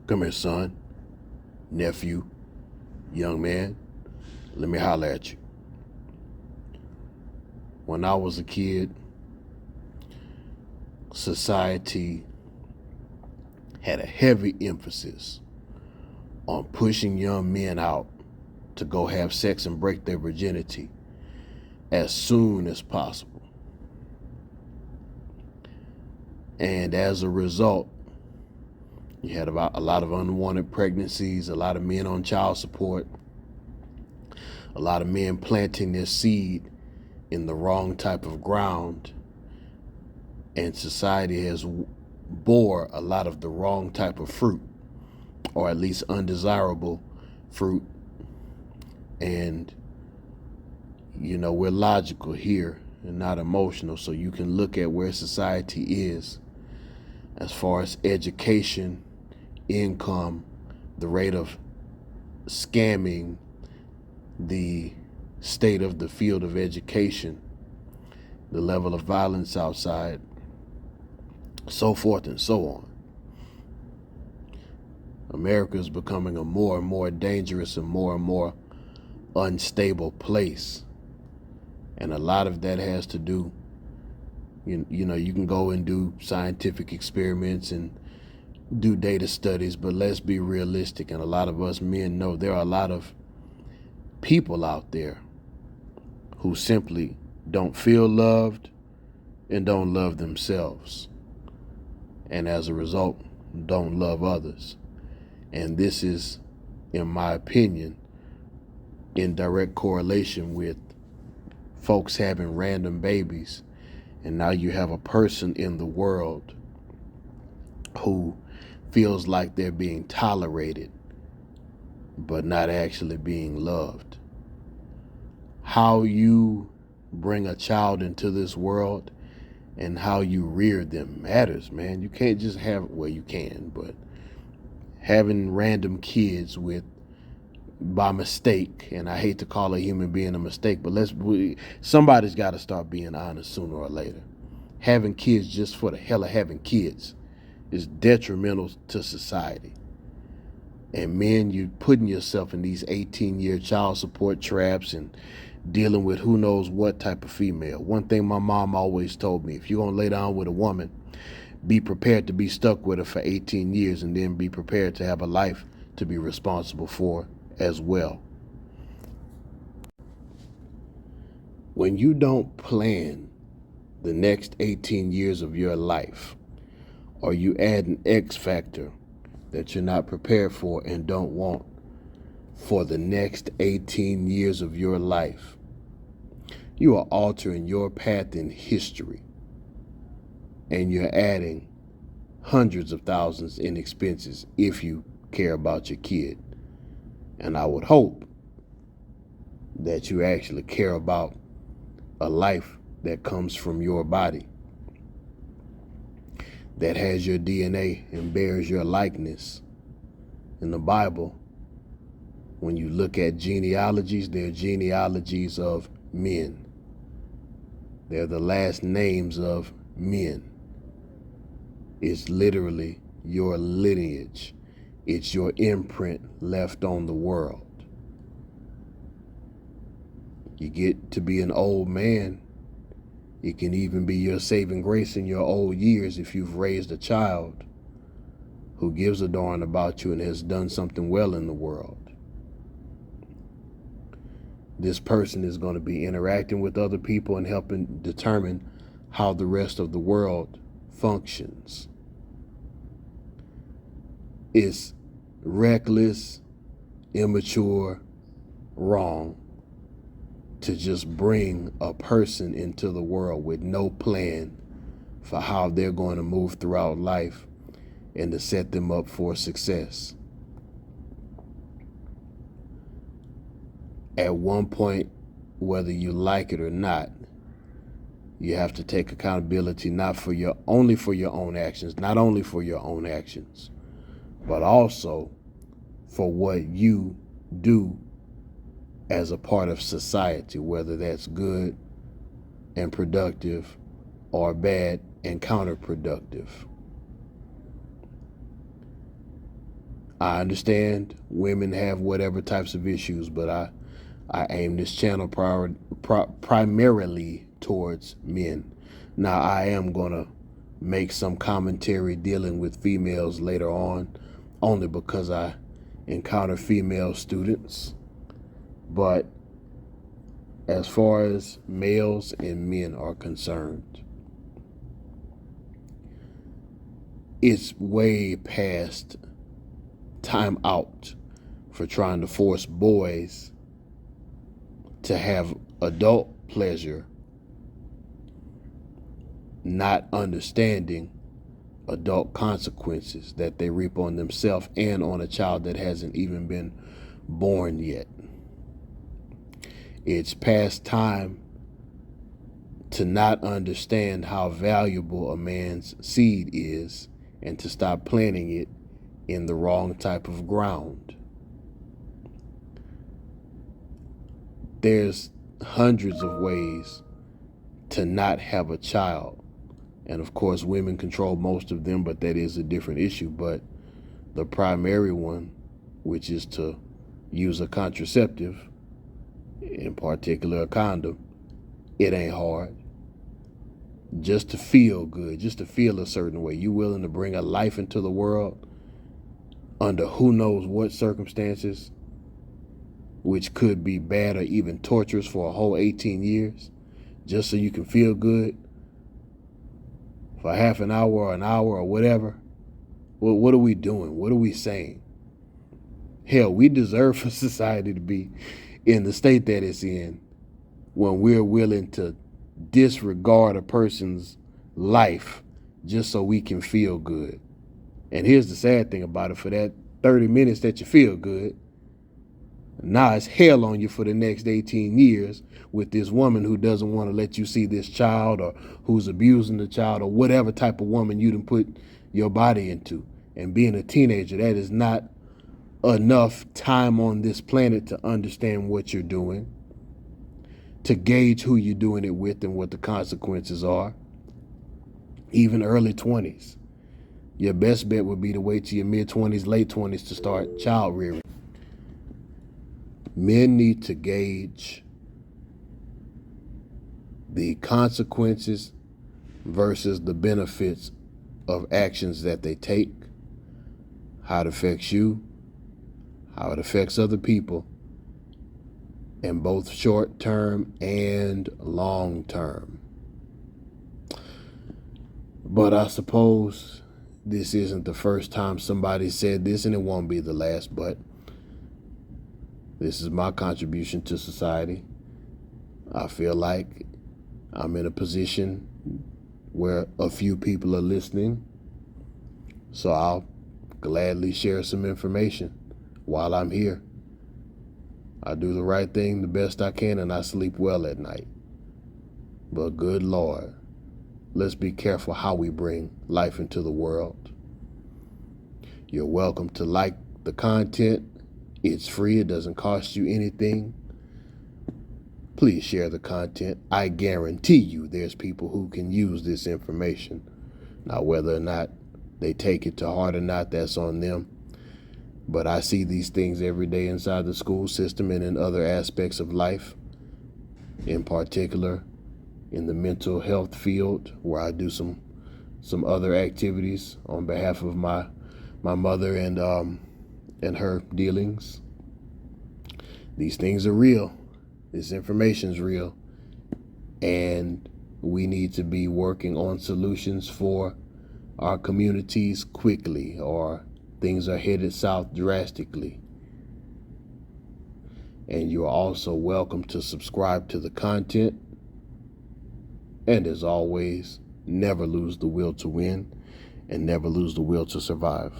Come here, son, nephew, young man. Let me holler at you. When I was a kid, society had a heavy emphasis on pushing young men out to go have sex and break their virginity as soon as possible. And as a result, you had about a lot of unwanted pregnancies, a lot of men on child support, a lot of men planting their seed in the wrong type of ground, and society has bore a lot of the wrong type of fruit, or at least undesirable fruit. And we're logical here and not emotional, so you can look at where society is as far as education, income, the rate of scamming, the state of the field of education, the level of violence outside, so forth and so on. America is becoming a more and more dangerous and more unstable place. And a lot of that has to do, you can go and do scientific experiments and do data studies, but let's be realistic. And a lot of us men know there are a lot of people out there who simply don't feel loved and don't love themselves. And as a result, don't love others. And this is, in my opinion, in direct correlation with folks having random babies. And now you have a person in the world who feels like they're being tolerated, but not actually being loved. How you bring a child into this world and how you rear them matters, man. You can't just you can, but having random kids by mistake, and I hate to call a human being a mistake, but somebody's got to start being honest sooner or later. Having kids just for the hell of having kids is detrimental to society. And men, you're putting yourself in these 18-year child support traps and dealing with who knows what type of female. One thing my mom always told me, if you're going to lay down with a woman, be prepared to be stuck with her for 18 years and then be prepared to have a life to be responsible for as well. When you don't plan the next 18 years of your life, or you add an X factor that you're not prepared for and don't want for the next 18 years of your life, you are altering your path in history, and you're adding hundreds of thousands in expenses if you care about your kid. And I would hope that you actually care about a life that comes from your body, that has your DNA and bears your likeness. In the Bible, when you look at genealogies, they're genealogies of men. They're the last names of men. It's literally your lineage. It's your imprint left on the world. You get to be an old man, it can even be your saving grace in your old years if you've raised a child who gives a darn about you and has done something well in the world. This person is going to be interacting with other people and helping determine how the rest of the world functions. It's reckless, immature, wrong to just bring a person into the world with no plan for how they're going to move throughout life and to set them up for success. At one point, whether you like it or not, you have to take accountability not only for your own actions, but also for what you do as a part of society, whether that's good and productive or bad and counterproductive. I understand women have whatever types of issues, but I aim this channel primarily towards men. Now, I am going to make some commentary dealing with females later on, only because I encounter female students. But as far as males and men are concerned, it's way past time out for trying to force boys to have adult pleasure, not understanding adult consequences that they reap on themselves and on a child that hasn't even been born yet. It's past time to not understand how valuable a man's seed is and to stop planting it in the wrong type of ground. There's hundreds of ways to not have a child. And of course, women control most of them, but that is a different issue. But the primary one, which is to use a contraceptive, in particular a condom, it ain't hard. Just to feel good, just to feel a certain way. You willing to bring a life into the world under who knows what circumstances, which could be bad or even torturous for a whole 18 years, just so you can feel good for half an hour or an hour or whatever. Well, what are we doing? What are we saying? Hell, we deserve for society to be in the state that it's in when we're willing to disregard a person's life just so we can feel good. And here's the sad thing about it: for that 30 minutes that you feel good, now it's hell on you for the next 18 years with this woman who doesn't want to let you see this child, or who's abusing the child, or whatever type of woman you done put your body into. And being a teenager, that is not enough time on this planet to understand what you're doing, to gauge who you're doing it with and what the consequences are. Even early 20s. Your best bet would be to wait till your mid-20s, late 20s to start child rearing. Men need to gauge the consequences versus the benefits of actions that they take, how it affects you, how it affects other people, in both short term and long term. But I suppose this isn't the first time somebody said this, and it won't be the last, but this is my contribution to society. I feel like I'm in a position where a few people are listening, so I'll gladly share some information while I'm here. I do the right thing the best I can, and I sleep well at night. But good Lord, let's be careful how we bring life into the world. You're welcome to like the content. It's free. It doesn't cost you anything. Please share the content. I guarantee you there's people who can use this information. Now, whether or not they take it to heart or not, that's on them. But I see these things every day inside the school system and in other aspects of life, in particular in the mental health field, where I do some other activities on behalf of my mother and her dealings. These things are real. This information is real. And we need to be working on solutions for our communities quickly, or things are headed south drastically. And you're also welcome to subscribe to the content. And as always, never lose the will to win and never lose the will to survive.